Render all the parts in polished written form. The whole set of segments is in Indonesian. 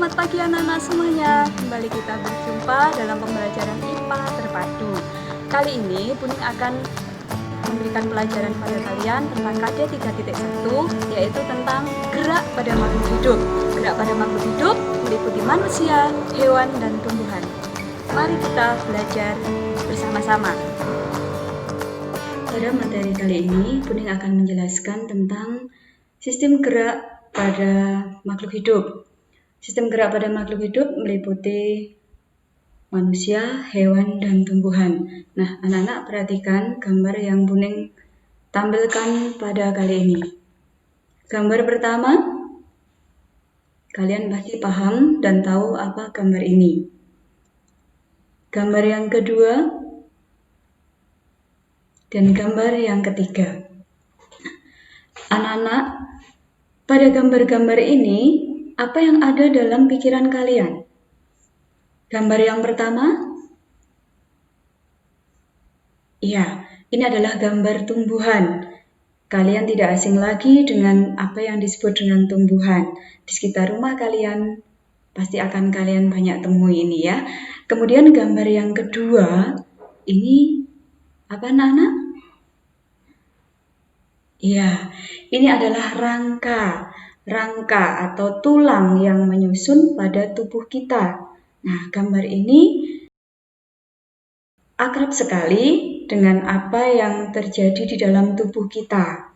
Selamat pagi anak-anak semuanya. Kembali kita berjumpa dalam pembelajaran IPA terpadu. Kali ini Buning akan memberikan pelajaran pada kalian tentang KD 3.1, yaitu tentang gerak pada makhluk hidup. Gerak pada makhluk hidup meliputi manusia, hewan, dan tumbuhan. Mari kita belajar bersama-sama. Pada materi kali ini, Buning akan menjelaskan tentang sistem gerak pada makhluk hidup. Sistem gerak pada makhluk hidup meliputi manusia, hewan, dan tumbuhan. Nah, anak-anak perhatikan gambar yang Buning tampilkan pada kali ini. Gambar pertama, kalian pasti paham dan tahu apa gambar ini. Gambar yang kedua, dan gambar yang ketiga. Anak-anak, pada gambar-gambar ini, apa yang ada dalam pikiran kalian? Gambar yang pertama, ya, ini adalah gambar tumbuhan. Kalian tidak asing lagi dengan apa yang disebut dengan tumbuhan. Di sekitar rumah kalian, pasti akan kalian banyak temui ini ya. Kemudian gambar yang kedua, ini apa anak-anak? Ya, ini adalah rangka atau tulang yang menyusun pada tubuh kita. Nah, gambar ini akrab sekali dengan apa yang terjadi di dalam tubuh kita.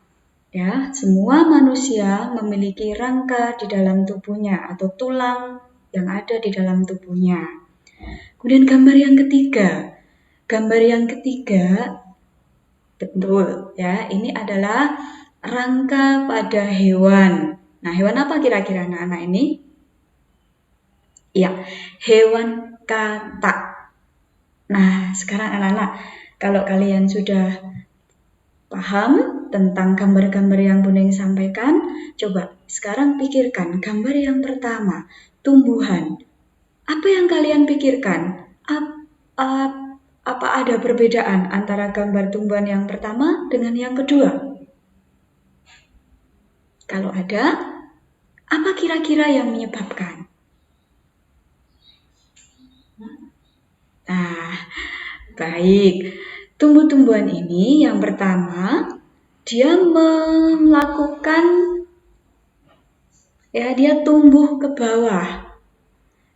Ya, semua manusia memiliki rangka di dalam tubuhnya atau tulang yang ada di dalam tubuhnya. Kemudian gambar yang ketiga. Gambar yang ketiga, betul ya, ini adalah rangka pada hewan. Nah, hewan apa kira-kira anak-anak ini? Ya, hewan katak. Nah, sekarang anak-anak, kalau kalian sudah paham tentang gambar-gambar yang Buning sampaikan, coba sekarang pikirkan gambar yang pertama, tumbuhan. Apa yang kalian pikirkan? Apa ada perbedaan antara gambar tumbuhan yang pertama dengan yang kedua? Kalau ada, apa kira-kira yang menyebabkan? Nah, baik. Tumbuh-tumbuhan ini yang pertama, dia melakukan, ya dia tumbuh ke bawah.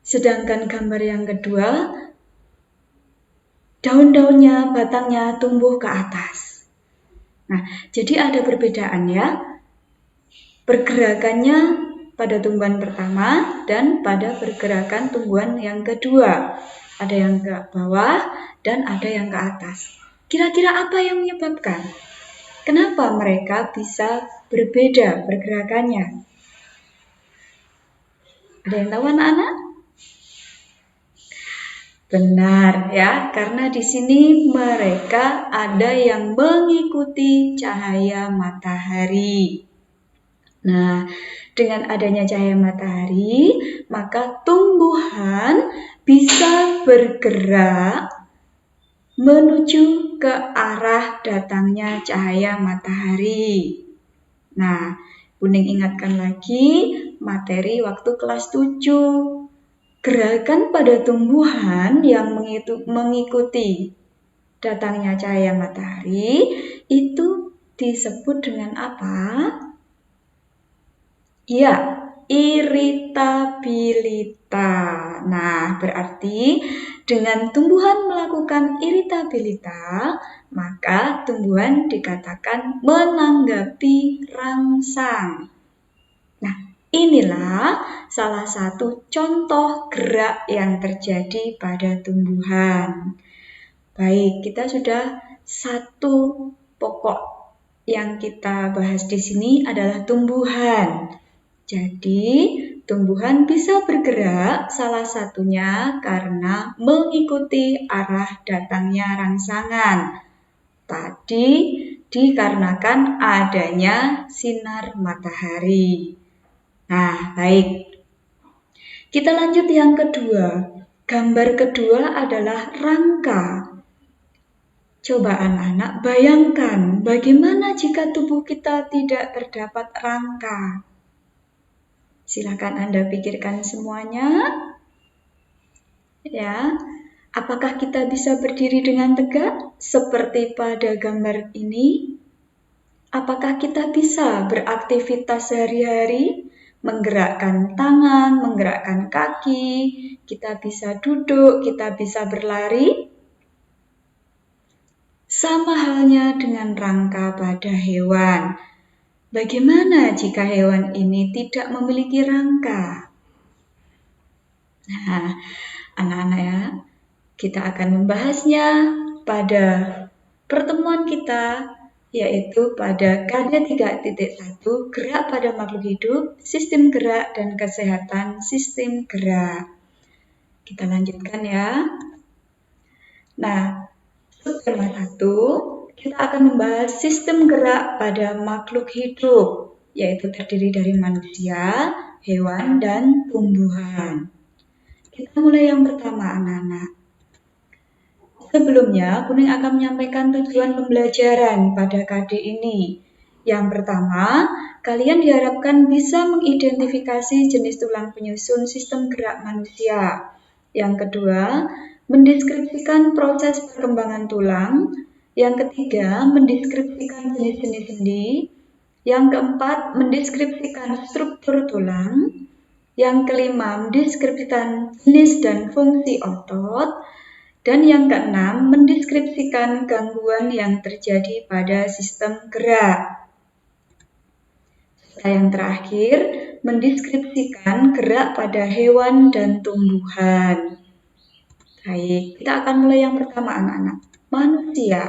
Sedangkan gambar yang kedua, daun-daunnya, batangnya tumbuh ke atas. Nah, jadi ada perbedaan ya. Pergerakannya pada tumbuhan pertama dan pada pergerakan tumbuhan yang kedua. Ada yang ke bawah dan ada yang ke atas. Kira-kira apa yang menyebabkan? Kenapa mereka bisa berbeda pergerakannya? Ada yang tahu anak-anak? Benar ya, karena di sini mereka ada yang mengikuti cahaya matahari. Nah, dengan adanya cahaya matahari, maka tumbuhan bisa bergerak menuju ke arah datangnya cahaya matahari. Nah, Buning ingatkan lagi materi waktu kelas 7. Gerakan pada tumbuhan yang mengikuti datangnya cahaya matahari itu disebut dengan apa? Ya, iritabilita. Nah, berarti dengan tumbuhan melakukan iritabilita, maka tumbuhan dikatakan menanggapi rangsang. Nah, inilah salah satu contoh gerak yang terjadi pada tumbuhan. Baik, kita sudah satu pokok yang kita bahas di sini adalah tumbuhan. Jadi, tumbuhan bisa bergerak salah satunya karena mengikuti arah datangnya rangsangan. Tadi dikarenakan adanya sinar matahari. Nah, baik. Kita lanjut yang kedua. Gambar kedua adalah rangka. Coba anak-anak bayangkan bagaimana jika tubuh kita tidak terdapat rangka. Silakan Anda pikirkan semuanya. Ya, apakah kita bisa berdiri dengan tegak seperti pada gambar ini? Apakah kita bisa beraktivitas sehari-hari, menggerakkan tangan, menggerakkan kaki, kita bisa duduk, kita bisa berlari? Sama halnya dengan rangka pada hewan. Bagaimana jika hewan ini tidak memiliki rangka? Nah, anak-anak ya, kita akan membahasnya pada pertemuan kita, yaitu pada KD 3.1, gerak pada makhluk hidup, sistem gerak dan kesehatan sistem gerak. Kita lanjutkan ya. Nah, tema 1, kita akan membahas sistem gerak pada makhluk hidup, yaitu terdiri dari manusia, hewan, dan tumbuhan. Kita mulai yang pertama, anak-anak. Sebelumnya, Kuning akan menyampaikan tujuan pembelajaran pada KD ini. Yang pertama, kalian diharapkan bisa mengidentifikasi jenis tulang penyusun sistem gerak manusia. Yang kedua, mendeskripsikan proses perkembangan tulang. Yang ketiga, mendeskripsikan jenis-jenis sendi. Yang keempat, mendeskripsikan struktur tulang. Yang kelima, mendeskripsikan jenis dan fungsi otot. Dan yang keenam, mendeskripsikan gangguan yang terjadi pada sistem gerak. Serta yang terakhir, mendeskripsikan gerak pada hewan dan tumbuhan. Baik, kita akan mulai yang pertama, anak-anak. Manusia.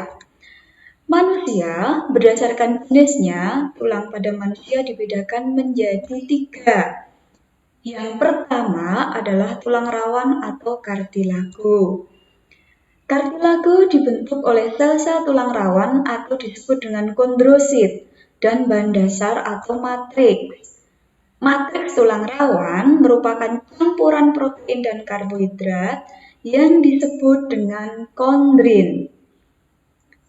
Manusia, berdasarkan jenisnya, tulang pada manusia dibedakan menjadi 3. Yang pertama adalah tulang rawan atau kartilago. Kartilago dibentuk oleh sel-sel tulang rawan atau disebut dengan kondrosit dan bahan dasar atau matriks. Matriks tulang rawan merupakan campuran protein dan karbohidrat yang disebut dengan kondrin.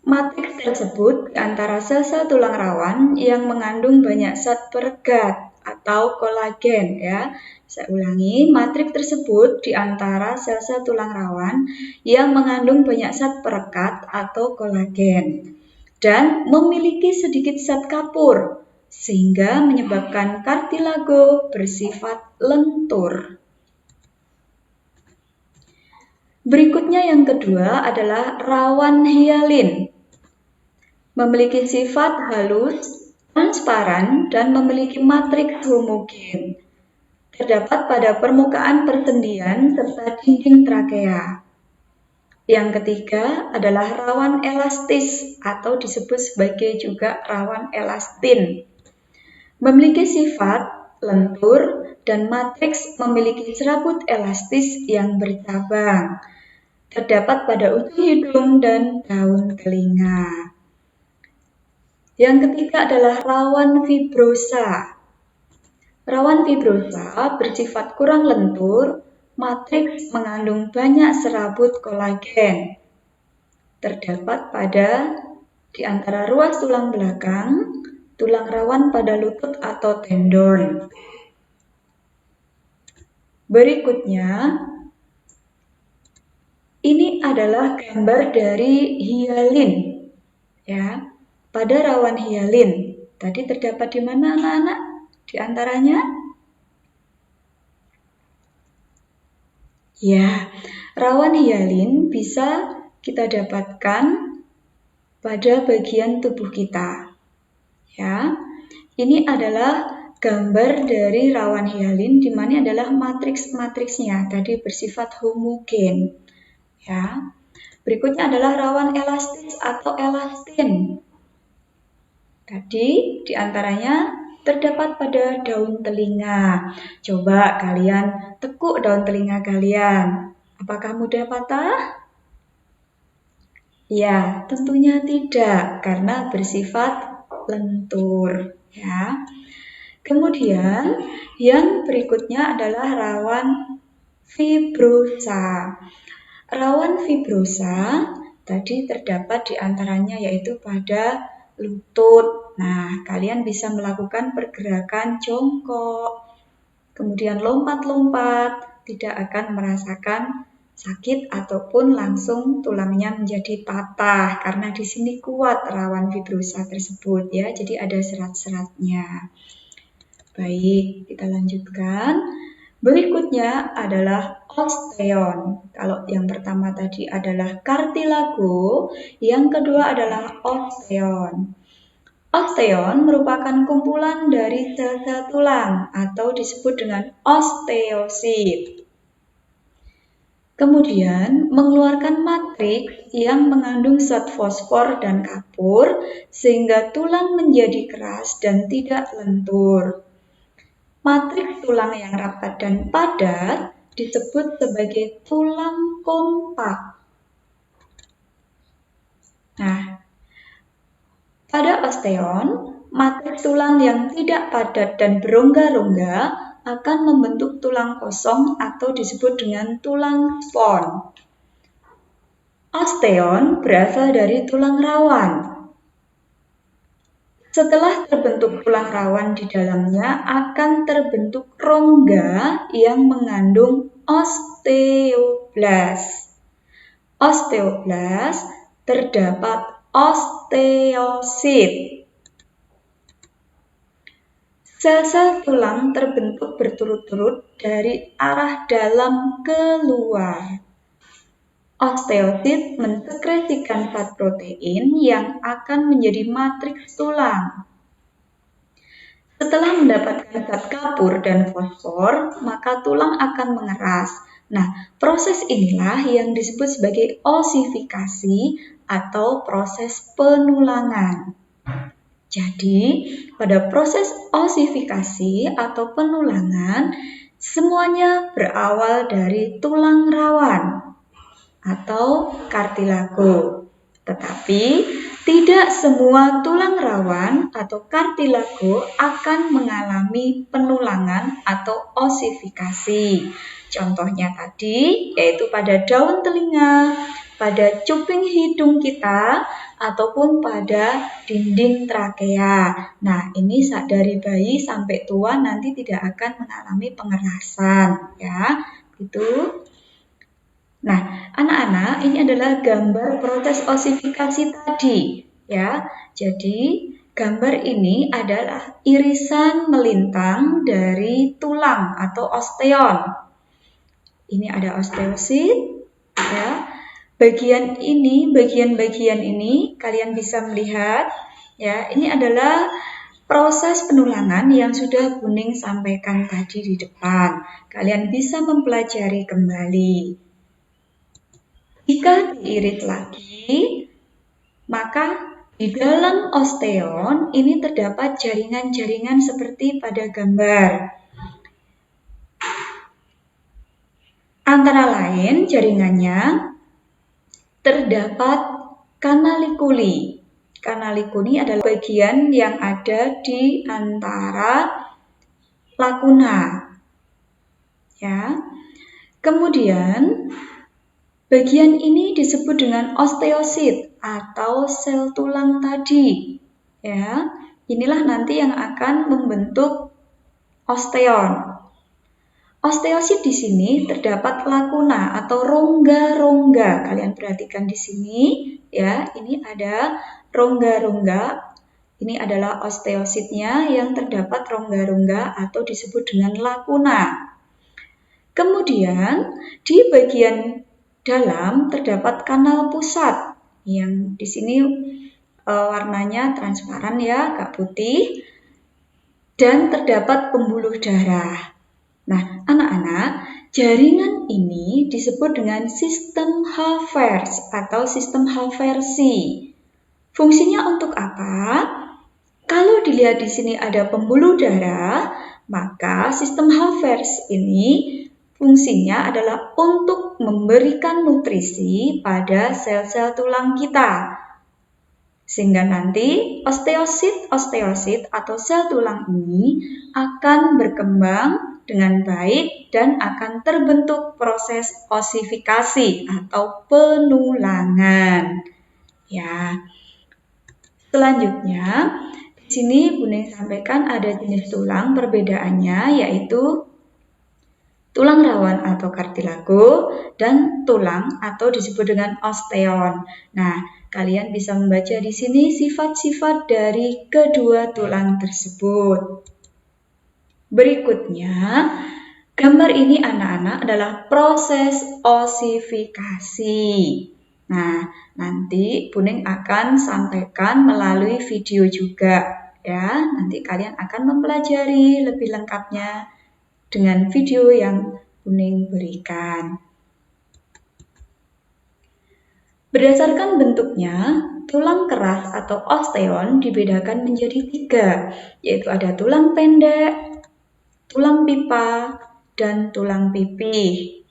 Matriks tersebut di antara sel-sel tulang rawan yang mengandung banyak zat perekat atau kolagen ya. Saya ulangi, matriks tersebut di antara sel-sel tulang rawan yang mengandung banyak zat perekat atau kolagen dan memiliki sedikit zat kapur sehingga menyebabkan kartilago bersifat lentur. Berikutnya yang kedua adalah rawan hialin. Memiliki sifat halus, transparan, dan memiliki matriks homogen. Terdapat pada permukaan persendian serta dinding trakea. Yang ketiga adalah rawan elastis atau disebut sebagai juga rawan elastin. Memiliki sifat lentur dan matriks memiliki serabut elastis yang bercabang. Terdapat pada ujung hidung dan daun telinga. Yang ketiga adalah rawan fibrosa. Rawan fibrosa bersifat kurang lentur, matriks mengandung banyak serabut kolagen. Terdapat pada di antara ruas tulang belakang, tulang rawan pada lutut atau tendon. Berikutnya, ini adalah gambar dari hialin. Ya. Pada rawan hialin, tadi terdapat di mana anak-anak? Di antaranya? Ya, rawan hialin bisa kita dapatkan pada bagian tubuh kita. Ya, ini adalah gambar dari rawan hialin di mana adalah matriks-matriksnya tadi bersifat homogen. Ya. Berikutnya adalah rawan elastis atau elastin. Tadi diantaranya terdapat pada daun telinga. Coba kalian tekuk daun telinga kalian. Apakah mudah patah? Ya, tentunya tidak, karena bersifat lentur. Ya. Kemudian yang berikutnya adalah rawan fibrosa. Rawan fibrosa tadi terdapat diantaranya yaitu pada lutut. Nah, kalian bisa melakukan pergerakan jongkok. kemudian lompat-lompat, tidak akan merasakan sakit ataupun langsung tulangnya menjadi patah karena di sini kuat rawan fibrosa tersebut ya. Jadi ada serat-seratnya. Baik, kita lanjutkan. Berikutnya adalah osteon. Kalau yang pertama tadi adalah kartilago, yang kedua adalah osteon. Osteon merupakan kumpulan dari sel-sel tulang atau disebut dengan osteosit. Kemudian mengeluarkan matriks yang mengandung zat fosfor dan kapur sehingga tulang menjadi keras dan tidak lentur. Matriks tulang yang rapat dan padat disebut sebagai tulang kompak. Nah, pada osteon, matriks tulang yang tidak padat dan berongga-rongga akan membentuk tulang kosong atau disebut dengan tulang spon. Osteon berasal dari tulang rawan. Setelah terbentuk tulang rawan di dalamnya akan terbentuk rongga yang mengandung osteoblas. Osteoblas terdapat osteosit. Sel-sel tulang terbentuk berturut-turut dari arah dalam keluar. Osteosit mensekresikan zat protein yang akan menjadi matriks tulang. Setelah mendapatkan zat kapur dan fosfor, maka tulang akan mengeras. Nah, proses inilah yang disebut sebagai osifikasi atau proses penulangan. Jadi, pada proses osifikasi atau penulangan, semuanya berawal dari tulang rawan atau kartilago. Tetapi, tidak semua tulang rawan atau kartilago akan mengalami penulangan atau osifikasi. Contohnya tadi, yaitu pada daun telinga, pada cuping hidung kita, ataupun pada dinding trakea. Nah, ini dari bayi sampai tua nanti tidak akan mengalami pengerasan, ya. Gitu. Nah, anak-anak, ini adalah gambar proses osifikasi tadi, ya. Jadi, gambar ini adalah irisan melintang dari tulang atau osteon. Ini ada osteosit, ya. Bagian-bagian ini kalian bisa melihat, ya. Ini adalah proses penulangan yang sudah Buning sampaikan tadi di depan. Kalian bisa mempelajari kembali. Jika diirit lagi, maka di dalam osteon ini terdapat jaringan-jaringan seperti pada gambar. Antara lain jaringannya terdapat kanalikuli. Kanalikuli adalah bagian yang ada di antara lakuna. Ya. Kemudian bagian ini disebut dengan osteosit atau sel tulang tadi. Ya. Inilah nanti yang akan membentuk osteon. Osteosit di sini terdapat lakuna atau rongga-rongga. Kalian perhatikan di sini, ya. Ini ada rongga-rongga. Ini adalah osteositnya yang terdapat rongga-rongga atau disebut dengan lakuna. Kemudian di bagian dalam terdapat kanal pusat yang di sini warnanya transparan ya, agak putih, dan terdapat pembuluh darah. Nah, anak-anak, jaringan ini disebut dengan sistem Havertz atau sistem Haversi. Fungsinya untuk apa? Kalau dilihat di sini ada pembuluh darah, maka sistem Havertz ini fungsinya adalah untuk memberikan nutrisi pada sel-sel tulang kita. Sehingga nanti osteosit atau sel tulang ini akan berkembang dengan baik dan akan terbentuk proses osifikasi atau penulangan. Ya. Selanjutnya, di sini Buning sampaikan ada jenis tulang perbedaannya yaitu tulang rawan atau kartilago, dan tulang atau disebut dengan osteon. Nah, kalian bisa membaca di sini sifat-sifat dari kedua tulang tersebut. Berikutnya, gambar ini anak-anak adalah proses osifikasi. Nah, nanti Buning akan sampaikan melalui video juga ya. Nanti kalian akan mempelajari lebih lengkapnya dengan video yang Buning berikan. Berdasarkan bentuknya, tulang keras atau osteon dibedakan menjadi 3, yaitu ada tulang pendek, tulang pipa, dan tulang pipih.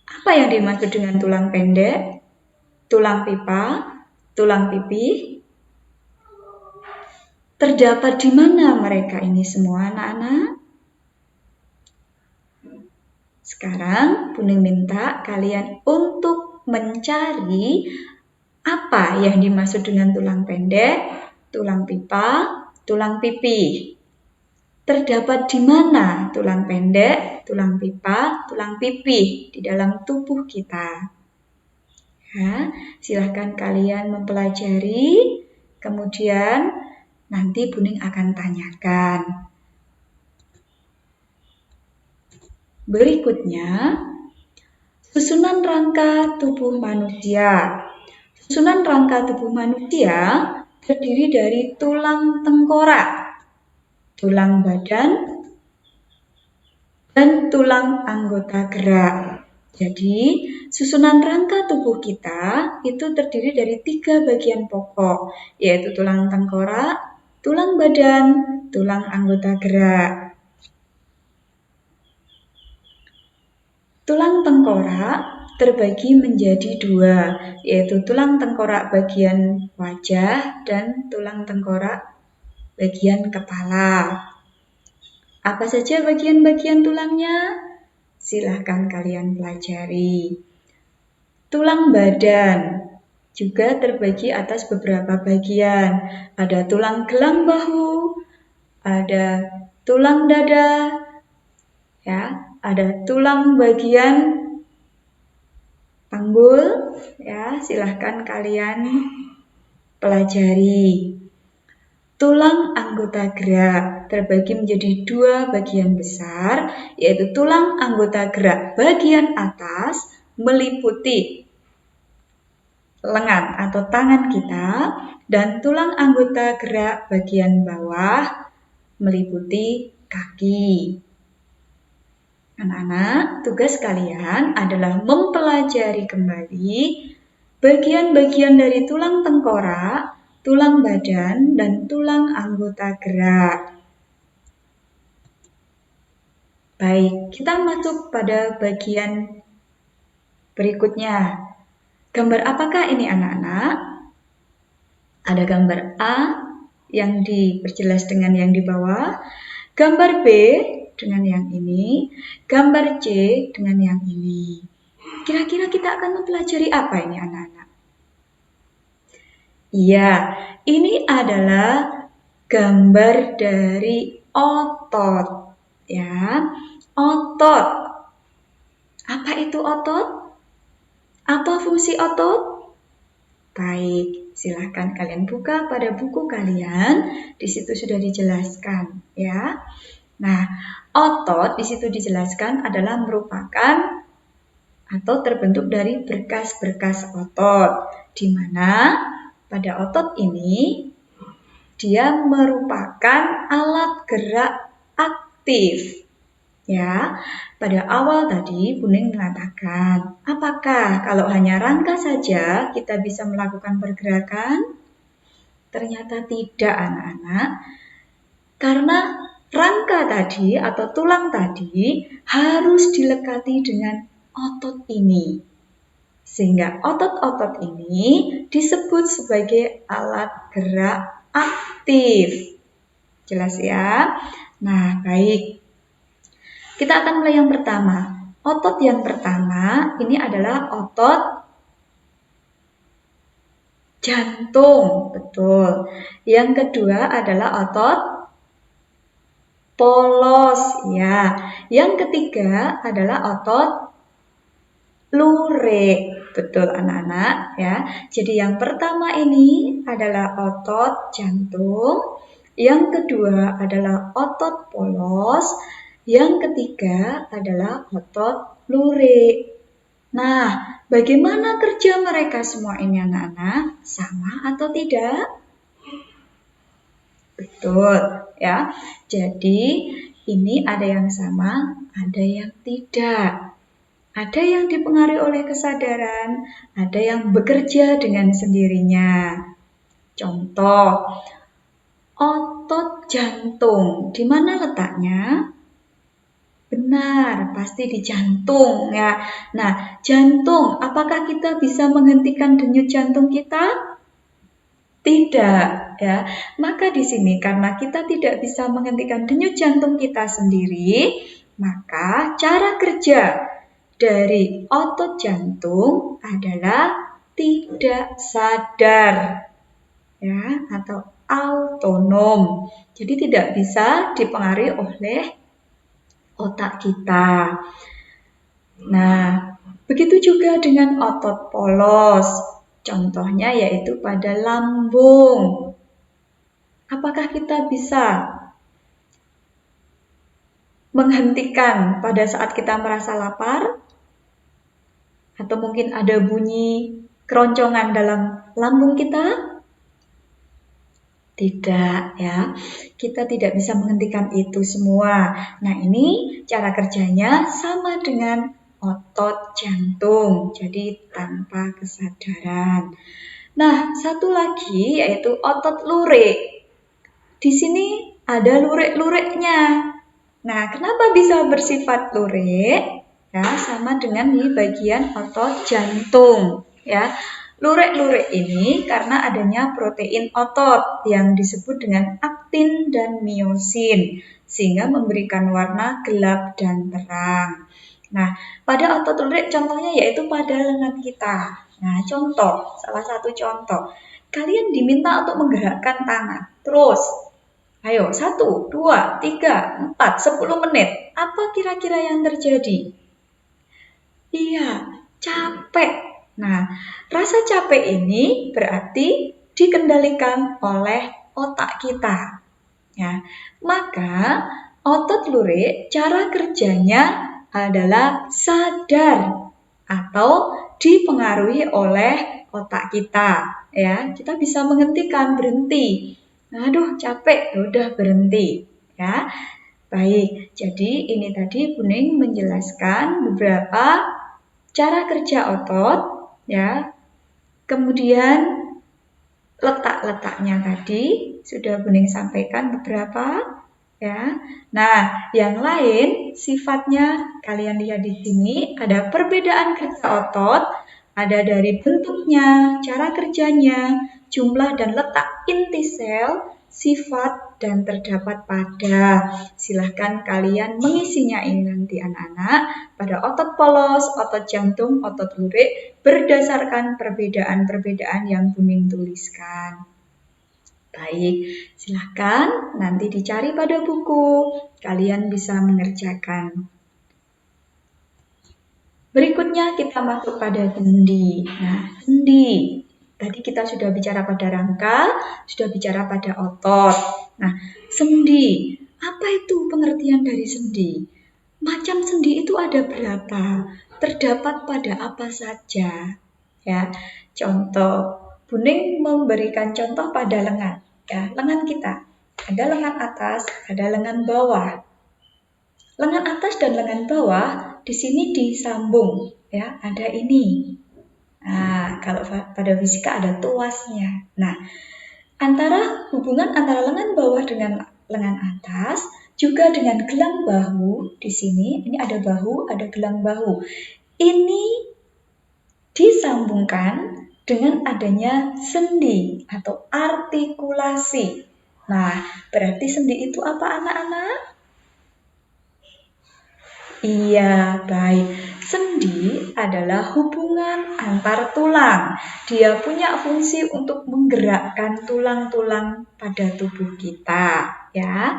Apa yang dimaksud dengan tulang pendek, tulang pipa, tulang pipih? Terdapat di mana mereka ini semua, anak-anak? Sekarang Buning minta kalian untuk mencari apa yang dimaksud dengan tulang pendek, tulang pipa, tulang pipih. Terdapat di mana tulang pendek, tulang pipa, tulang pipih di dalam tubuh kita? Ya, silahkan kalian mempelajari, kemudian nanti Buning akan tanyakan. Berikutnya, susunan rangka tubuh manusia. Susunan rangka tubuh manusia terdiri dari tulang tengkorak, tulang badan, dan tulang anggota gerak. Jadi, susunan rangka tubuh kita itu terdiri dari 3 bagian pokok, yaitu tulang tengkorak, tulang badan, tulang anggota gerak. Tulang tengkorak terbagi menjadi 2, yaitu tulang tengkorak bagian wajah dan tulang tengkorak bagian kepala. Apa saja bagian-bagian tulangnya? Silahkan kalian pelajari. Tulang badan juga terbagi atas beberapa bagian. Ada tulang gelang bahu, ada tulang dada, ya, ada tulang bagian panggul, ya, silahkan kalian pelajari. Tulang anggota gerak terbagi menjadi 2 bagian besar, yaitu tulang anggota gerak bagian atas meliputi lengan atau tangan kita, dan tulang anggota gerak bagian bawah meliputi kaki. Anak-anak, tugas kalian adalah mempelajari kembali bagian-bagian dari tulang tengkorak, tulang badan, dan tulang anggota gerak. Baik, kita masuk pada bagian berikutnya. Gambar apakah ini anak-anak? Ada gambar A yang diperjelas dengan yang di bawah, gambar B dengan yang ini, gambar C dengan yang ini. Kira-kira kita akan mempelajari apa ini anak-anak? Iya, ini adalah gambar dari otot. Ya, otot. Apa itu otot? Apa fungsi otot? Baik, silahkan kalian buka pada buku kalian. Di situ sudah dijelaskan, ya. Nah, otot di situ dijelaskan adalah merupakan atau terbentuk dari berkas-berkas otot, di mana pada otot ini dia merupakan alat gerak aktif. Ya, pada awal tadi Buning mengatakan, apakah kalau hanya rangka saja kita bisa melakukan pergerakan? Ternyata tidak, anak-anak. Karena rangka tadi atau tulang tadi harus dilekati dengan otot ini. Sehingga otot-otot ini disebut sebagai alat gerak aktif. Jelas ya? Nah, baik. Kita akan mulai yang pertama. Otot yang pertama ini adalah otot jantung. Betul. Yang kedua adalah otot polos. Ya. Yang ketiga adalah otot lurik. Betul anak-anak ya. Jadi yang pertama ini adalah otot jantung, yang kedua adalah otot polos, yang ketiga adalah otot lurik. Nah, bagaimana kerja mereka semua ini anak-anak? Sama atau tidak? Betul ya. Jadi ini ada yang sama, ada yang tidak. Ada yang dipengaruhi oleh kesadaran, ada yang bekerja dengan sendirinya. Contoh, otot jantung. Di mana letaknya? Benar, pasti di jantung ya. Nah, jantung, apakah kita bisa menghentikan denyut jantung kita? Tidak, ya. Maka di sini karena kita tidak bisa menghentikan denyut jantung kita sendiri, maka cara kerja dari otot jantung adalah tidak sadar, ya, atau autonom. Jadi tidak bisa dipengaruhi oleh otak kita. Nah, begitu juga dengan otot polos. Contohnya yaitu pada lambung. Apakah kita bisa menghentikan pada saat kita merasa lapar? Atau mungkin ada bunyi keroncongan dalam lambung kita? Tidak ya, kita tidak bisa menghentikan itu semua. Nah ini cara kerjanya sama dengan otot jantung, jadi tanpa kesadaran. Nah satu lagi yaitu otot lurik. Di sini ada lurik-luriknya. Nah kenapa bisa bersifat lurik? Ya, sama dengan di bagian otot jantung. Ya, lurik-lurik ini karena adanya protein otot yang disebut dengan aktin dan miosin, sehingga memberikan warna gelap dan terang. Nah, pada otot lurik contohnya yaitu pada lengan kita. Nah, contoh, salah satu contoh, kalian diminta untuk menggerakkan tangan. Terus, ayo, 1, 2, 3, 4, 10 menit. Apa kira-kira yang terjadi? Iya, capek. Nah, rasa capek ini berarti dikendalikan oleh otak kita. Ya, maka otot lurik cara kerjanya adalah sadar atau dipengaruhi oleh otak kita. Ya, kita bisa menghentikan, berhenti. Aduh, capek, udah berhenti. Ya, baik. Jadi ini tadi Buning menjelaskan beberapa cara kerja otot, ya. Kemudian letak-letaknya tadi sudah Buning sampaikan beberapa, ya. Nah, yang lain sifatnya kalian lihat di sini ada perbedaan kerja otot, ada dari bentuknya, cara kerjanya, jumlah dan letak inti sel, sifat dan terdapat pada. Silahkan kalian mengisinya ini nanti anak-anak pada otot polos, otot jantung, otot lurik berdasarkan perbedaan-perbedaan yang Buning tuliskan. Baik, silahkan nanti dicari pada buku, kalian bisa mengerjakan. Berikutnya kita masuk pada sendi. Nah, sendi. Tadi kita sudah bicara pada rangka, sudah bicara pada otot. Nah, sendi. Apa itu pengertian dari sendi? Macam sendi itu ada berapa? Terdapat pada apa saja? Ya, contoh. Buning memberikan contoh pada lengan. Ya, lengan kita. Ada lengan atas, ada lengan bawah. Lengan atas dan lengan bawah di sini disambung, ya, ada ini. Nah, kalau pada fisika ada tuasnya. Nah, hubungan antara lengan bawah dengan lengan atas juga dengan gelang bahu di sini. Ini ada bahu, ada gelang bahu. Ini disambungkan dengan adanya sendi atau artikulasi. Nah, berarti sendi itu apa anak-anak? Iya, baik. Sendi adalah hubungan antar tulang. Dia punya fungsi untuk menggerakkan tulang-tulang pada tubuh kita, ya.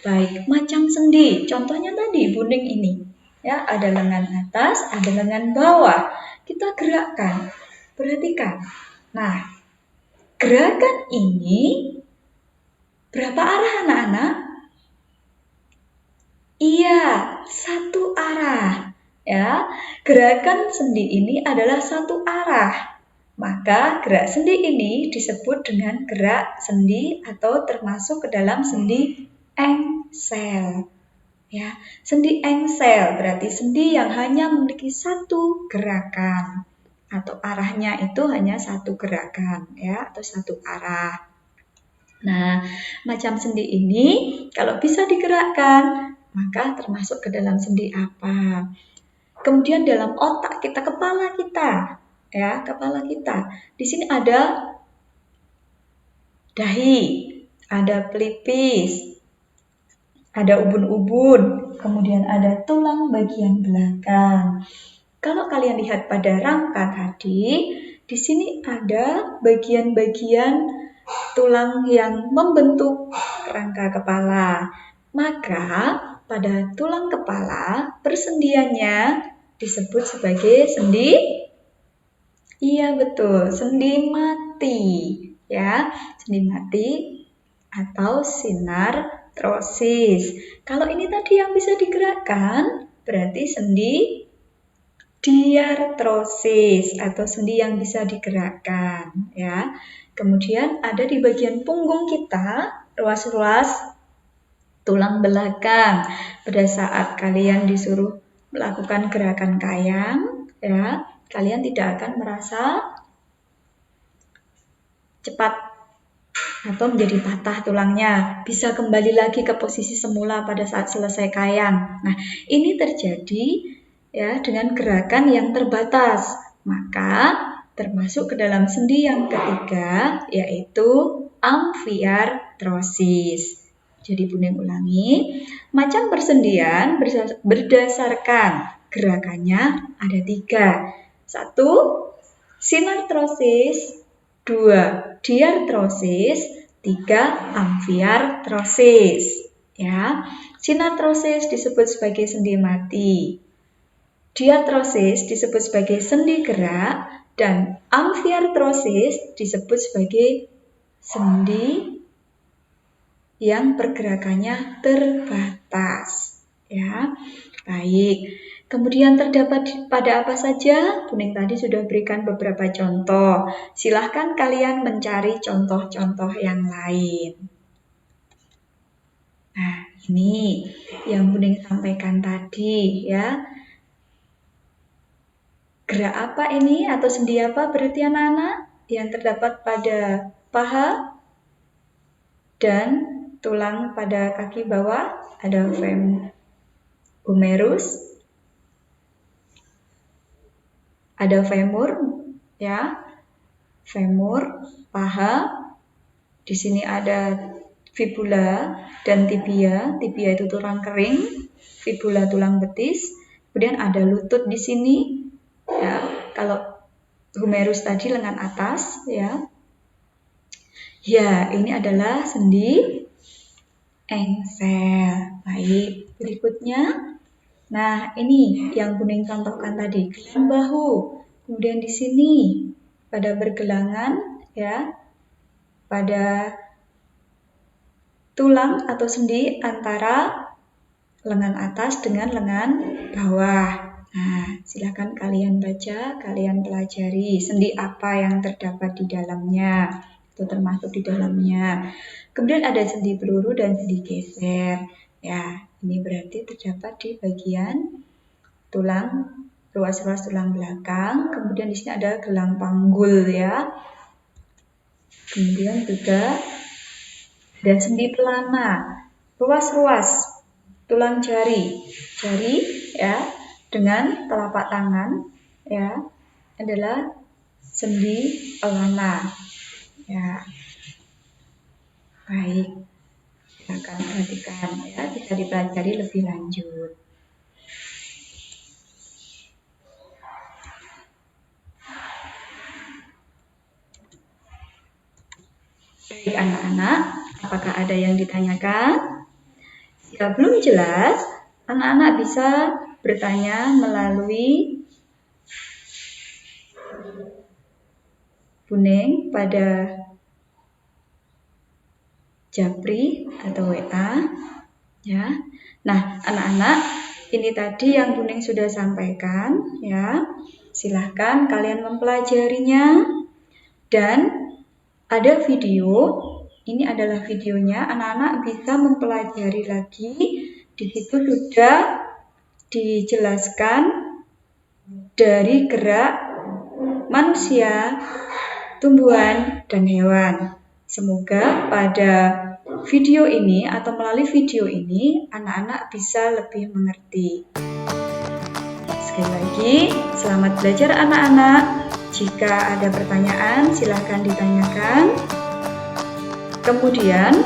Baik, macam sendi. Contohnya tadi buning ini. Ya, ada lengan atas, ada lengan bawah. Kita gerakkan. Perhatikan. Nah, gerakan ini berapa arah anak-anak? Iya, satu arah. Ya, gerakan sendi ini adalah satu arah. Maka gerak sendi ini disebut dengan gerak sendi atau termasuk ke dalam sendi engsel. Ya, sendi engsel berarti sendi yang hanya memiliki satu gerakan atau arahnya itu hanya satu gerakan ya atau satu arah. Nah, macam sendi ini kalau bisa digerakkan maka termasuk ke dalam sendi apa? Kemudian dalam otak kita, kepala kita, ya, kepala kita. Di sini ada dahi, ada pelipis, ada ubun-ubun, kemudian ada tulang bagian belakang. Kalau kalian lihat pada rangka tadi, di sini ada bagian-bagian tulang yang membentuk rangka kepala. Maka pada tulang kepala persendiannya disebut sebagai sendi. Iya betul, sendi mati. Ya, sendi mati atau sinartrosis. Kalau ini tadi yang bisa digerakkan, berarti sendi diartrosis atau sendi yang bisa digerakkan. Ya, kemudian ada di bagian punggung kita ruas-ruas tulang belakang. Pada saat kalian disuruh melakukan gerakan kayang, ya, kalian tidak akan merasa cepat atau menjadi patah tulangnya. Bisa kembali lagi ke posisi semula pada saat selesai kayang. Nah, ini terjadi ya dengan gerakan yang terbatas. Maka termasuk ke dalam sendi yang ketiga yaitu amfiartrosis. Jadi Buning ulangi, macam persendian berdasarkan gerakannya ada 3. 1. Sinartrosis, 2. Diartrosis, 3. Amfiartrosis. Ya, sinartrosis disebut sebagai sendi mati. Diartrosis disebut sebagai sendi gerak dan amfiartrosis disebut sebagai sendi yang pergerakannya terbatas. Ya, baik. Kemudian terdapat pada apa saja? Buning tadi sudah berikan beberapa contoh. Silahkan kalian mencari contoh-contoh yang lain. Nah, ini yang Buning sampaikan tadi ya. Gerak apa ini atau sendi apa berarti anak-anak? Yang terdapat pada paha dan tulang pada kaki bawah ada humerus, ada femur, ya, femur, paha. Di sini ada fibula dan tibia. Tibia itu tulang kering, fibula tulang betis. Kemudian ada lutut di sini, ya. Kalau humerus tadi lengan atas, ya. Ya, ini adalah sendi engsel. Baik, berikutnya. Nah, ini yang Buning contohkan tadi, gelang bahu. Kemudian di sini pada pergelangan ya, pada tulang atau sendi antara lengan atas dengan lengan bawah. Nah, silakan kalian baca, kalian pelajari sendi apa yang terdapat di dalamnya. Itu termasuk di dalamnya. Kemudian ada sendi peluru dan sendi geser. Ya, ini berarti terdapat di bagian tulang, ruas-ruas tulang belakang. Kemudian di sini ada gelang panggul ya. Kemudian juga ada sendi pelana, ruas-ruas tulang jari ya dengan telapak tangan ya adalah sendi pelana. Ya, baik. Silakan perhatikan ya, bisa dipelajari lebih lanjut. Baik anak-anak, apakah ada yang ditanyakan? Ya, belum jelas? Anak-anak bisa bertanya melalui Buning pada Japri atau WA, ya. Nah, anak-anak, ini tadi yang Buning sudah sampaikan, ya. Silahkan kalian mempelajarinya. Dan ada video, ini adalah videonya, anak-anak bisa mempelajari lagi. Di situ sudah dijelaskan dari gerak manusia, tumbuhan, dan hewan. Semoga pada video ini atau melalui video ini anak-anak bisa lebih mengerti. Sekali lagi, selamat belajar anak-anak. Jika ada pertanyaan, silahkan ditanyakan. Kemudian,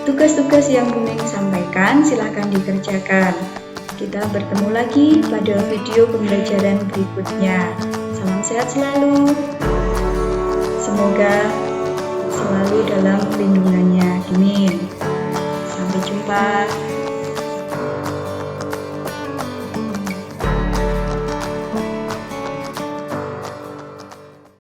tugas-tugas yang Buning sampaikan silahkan dikerjakan. Kita bertemu lagi pada video pembelajaran berikutnya. Salam sehat selalu. Semoga selalu dalam lindungannya. Amin. Sampai jumpa.